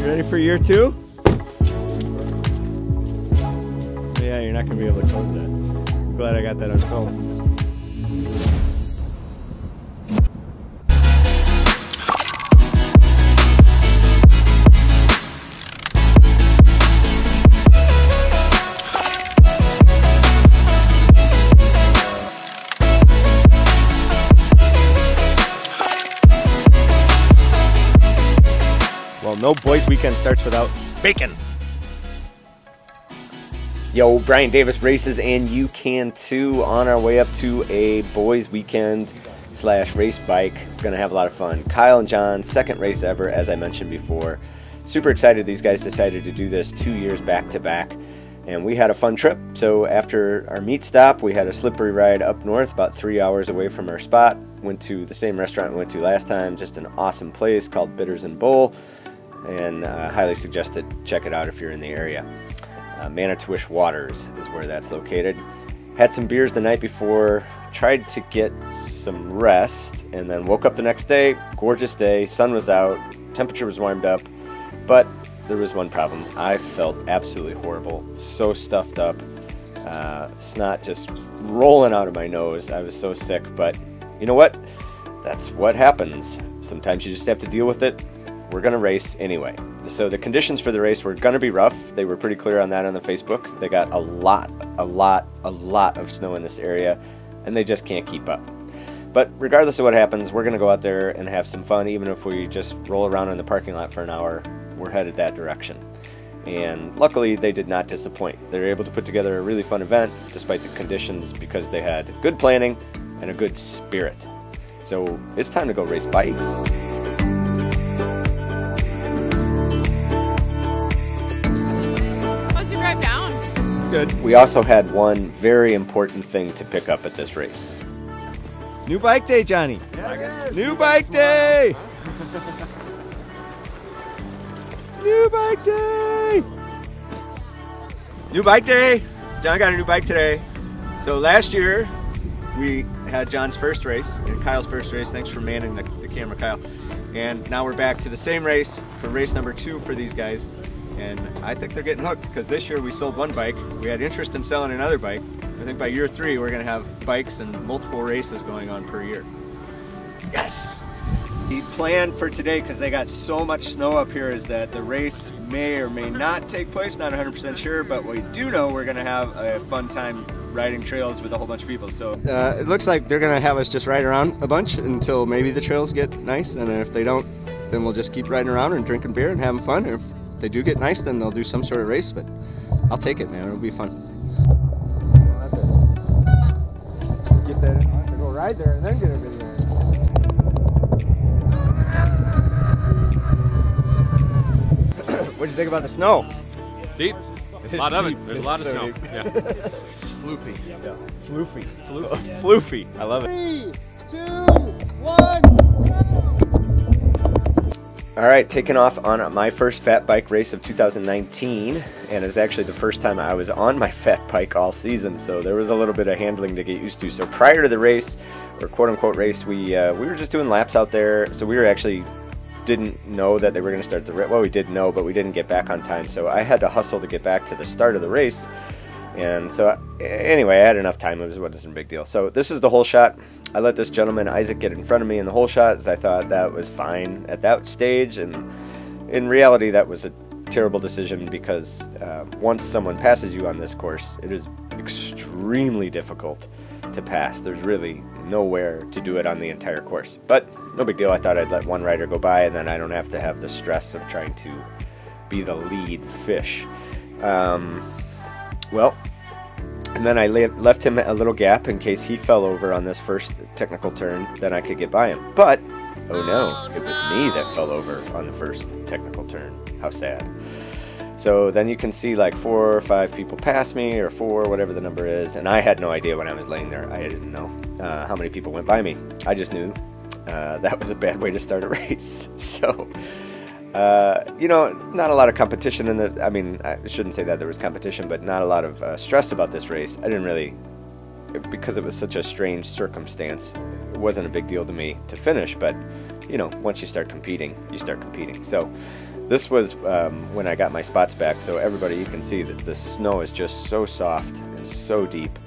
Ready for year 2? Yeah, you're not going to be able to close that. I'm glad I got that on film. Well, no boys weekend starts without bacon. Yo, Brian Davis races, and you can too. On our way up to a boys weekend / race bike. Gonna have a lot of fun. Kyle and John, second race ever, as I mentioned before. Super excited. These guys decided to do this 2 years back to back, and we had a fun trip. So after our meet stop, we had a slippery ride up north, about 3 hours away from our spot. Went to the same restaurant we went to last time. Just an awesome place called Bitters and Bowl. And highly suggest it. Check it out if you're in the area. Minocqua Waters is where that's located. Had some beers the night before, tried to get some rest, and then woke up the next day. Gorgeous day, sun was out, temperature was warmed up, but there was one problem. I felt absolutely horrible, so stuffed up, snot just rolling out of my nose. I was so sick, but you know what? That's what happens. Sometimes you just have to deal with it. We're going to race anyway. So the conditions for the race were going to be rough. They were pretty clear on that on the Facebook. They got a lot of snow in this area, and they just can't keep up. But regardless of what happens, we're going to go out there and have some fun. Even if we just roll around in the parking lot for an hour, we're headed that direction. And luckily, they did not disappoint. They were able to put together a really fun event despite the conditions because they had good planning and a good spirit. So it's time to go race bikes. Good. We also had one very important thing to pick up at this race. New bike day, Johnny. Yes, new bike day. New bike day. New bike day. John got a new bike today. So last year we had John's first race and Kyle's first race. Thanks for manning the camera, Kyle. And now we're back to the same race for race number 2 for these guys. And I think they're getting hooked because this year we sold one bike. We had interest in selling another bike. I think by year 3 we're going to have bikes and multiple races going on per year. Yes! The plan for today, because they got so much snow up here, is that the race may or may not take place. Not 100% sure, but we do know we're going to have a fun time riding trails with a whole bunch of people. So it looks like they're going to have us just ride around a bunch until maybe the trails get nice, and if they don't, then we'll just keep riding around and drinking beer and having fun. If they do get nice, then they'll do some sort of race, but I'll take it, man. It'll be fun. Get that in. I'll have to go ride there and then get a video. What'd you think about the snow? It's deep. A lot of it. There's a lot of snow. Yeah. It's floofy. Yeah. Floofy. Floofy. I love it. 3, 2, 1, go! All right, taking off on my first fat bike race of 2019, and it was actually the first time I was on my fat bike all season, so there was a little bit of handling to get used to. So prior to the race, or quote-unquote race, we were just doing laps out there, so we were actually didn't know that they were going to start the race. Well, we did know, but we didn't get back on time, so I had to hustle to get back to the start of the race. And so anyway, I had enough time. It wasn't a big deal. So this is the whole shot. I let this gentleman, Isaac, get in front of me in the whole shot, as I thought that was fine at that stage. And in reality, that was a terrible decision because once someone passes you on this course, it is extremely difficult to pass. There's really nowhere to do it on the entire course. But no big deal. I thought I'd let one rider go by, and then I don't have to have the stress of trying to be the lead fish. Well, and then I left him a little gap in case he fell over on this first technical turn, then I could get by him. But, oh no, it was me that fell over on the first technical turn. How sad. So then you can see like 4 or 5 people pass me, or 4, whatever the number is, and I had no idea when I was laying there. I didn't know how many people went by me. I just knew that was a bad way to start a race. So, you know, not a lot of competition in the, I mean, I shouldn't say that there was competition, but not a lot of stress about this race. I didn't really, because it was such a strange circumstance, it wasn't a big deal to me to finish, but, you know, once you start competing, you start competing. So this was when I got my spots back, so everybody, you can see that the snow is just so soft and so deep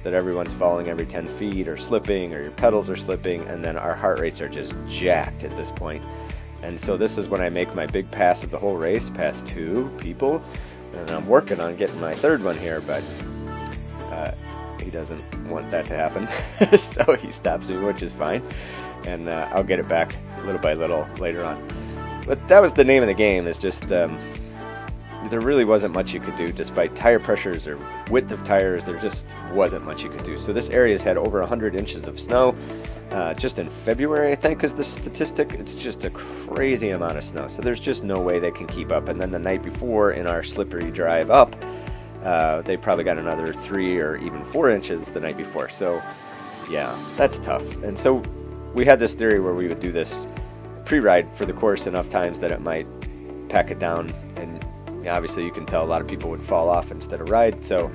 that everyone's falling every 10 feet or slipping, or your pedals are slipping, and then our heart rates are just jacked at this point. And so this is when I make my big pass of the whole race, past 2 people, and I'm working on getting my 3rd one here, but he doesn't want that to happen, so he stops me, which is fine, and I'll get it back little by little later on. But that was the name of the game, is just, there really wasn't much you could do, despite tire pressures or width of tires, there just wasn't much you could do. So this area's had over 100 inches of snow, just in February, I think, is the statistic. It's just a crazy amount of snow, so there's just no way they can keep up. And then the night before, in our slippery drive up, they probably got another 3 or even 4 inches the night before. So yeah, that's tough. And so we had this theory where we would do this pre-ride for the course enough times that it might pack it down, and obviously you can tell a lot of people would fall off instead of ride. So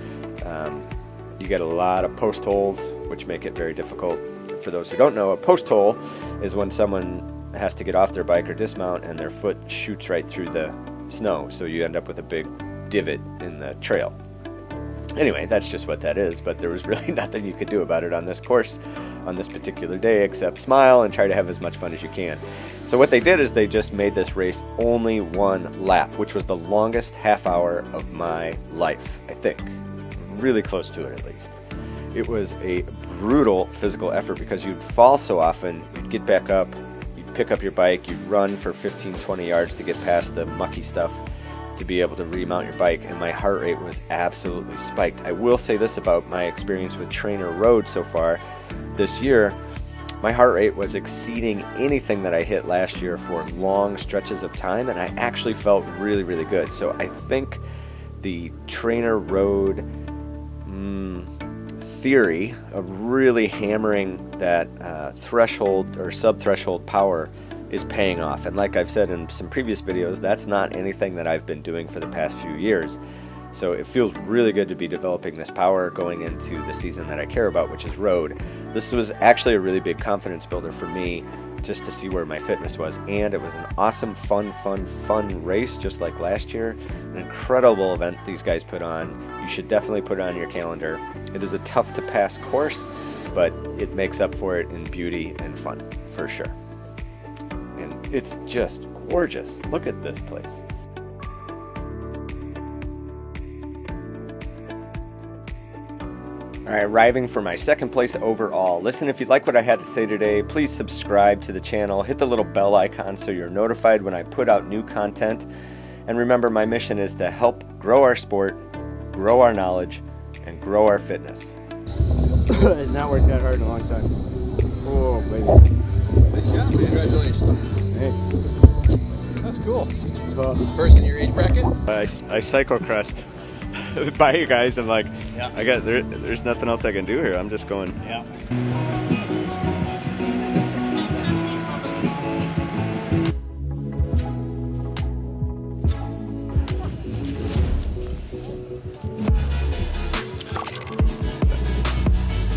you get a lot of post holes, which make it very difficult. For those who don't know, a post hole is when someone has to get off their bike or dismount and their foot shoots right through the snow, so you end up with a big divot in the trail. Anyway, that's just what that is, but there was really nothing you could do about it on this course on this particular day except smile and try to have as much fun as you can. So what they did is they just made this race only 1 lap, which was the longest half hour of my life, I think. Really close to it, at least. It was a brutal physical effort because you'd fall so often, you'd get back up, you'd pick up your bike, you'd run for 15-20 yards to get past the mucky stuff to be able to remount your bike, and my heart rate was absolutely spiked. I will say this about my experience with Trainer Road so far this year: my heart rate was exceeding anything that I hit last year for long stretches of time, and I actually felt really, really good. So I think the Trainer Road theory of really hammering that threshold or sub-threshold power is paying off. And like I've said in some previous videos, that's not anything that I've been doing for the past few years. So it feels really good to be developing this power going into the season that I care about, which is road. This was actually a really big confidence builder for me, just to see where my fitness was. And it was an awesome, fun race, just like last year. An incredible event these guys put on. You should definitely put it on your calendar. It is a tough to pass course, but it makes up for it in beauty and fun, for sure. And it's just gorgeous. Look at this place. Alright, arriving for my 2nd place overall. Listen, if you like what I had to say today, please subscribe to the channel, hit the little bell icon so you're notified when I put out new content. And remember, my mission is to help grow our sport, grow our knowledge, and grow our fitness. It's not worked that hard in a long time. Oh, baby. Nice job, man. Congratulations. Thanks. That's cool. First in your age bracket? I cyclocrossed by you guys. I'm like, yeah. There's nothing else I can do here. I'm just going. Yeah.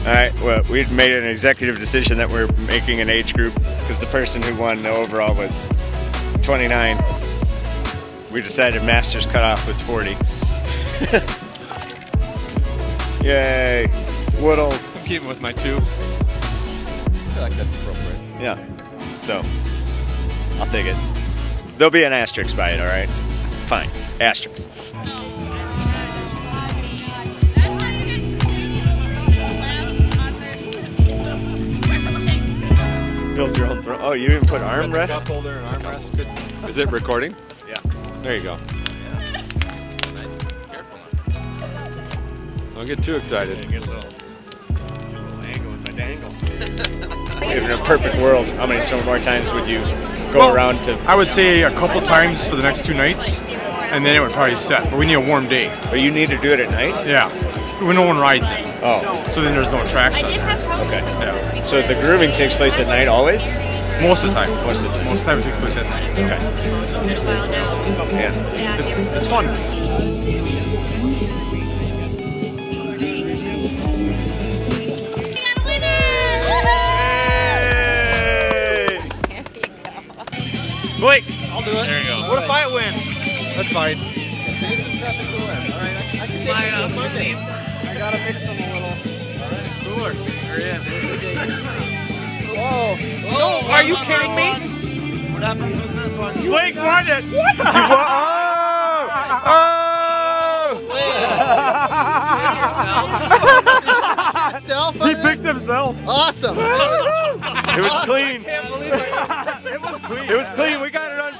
Alright, well, we'd made an executive decision that we're making an age group because the person who won the overall was 29. We decided Masters cutoff was 40. Yay! Woodles. I'm keeping with my 2. I feel like that's appropriate. Yeah. So, I'll take it. There'll be an asterisk by it, alright? Fine. Asterisk. Build your own throne. Oh, you even put armrest? Cup holder and armrest. Is it recording? Yeah. There you go. Yeah. Nice. Careful now. Don't get too excited. Yeah, get a little angle with my dangle. In a perfect world, how many more times would you go around to? I would say a couple times for the next 2 nights. and then it would probably set. But we need a warm day. Or you need to do it at night? Yeah. When no one rides it. Oh. So then there's no tracks on there. Okay. Yeah. So the grooming takes place at night always? Most of the time. Most of the time. Most of the time it takes place at night. Okay. Yeah. It's fun. Blake, I'll do it. There you go. what if I win? That's fine. Monday. I gotta mix them a little. Cooler. There he is. Whoa. Oh, Are you kidding me? What happens with this one? Blake won it. What? He picked himself. Awesome. It was clean. Can't believe it. It was clean. It was clean. We got it on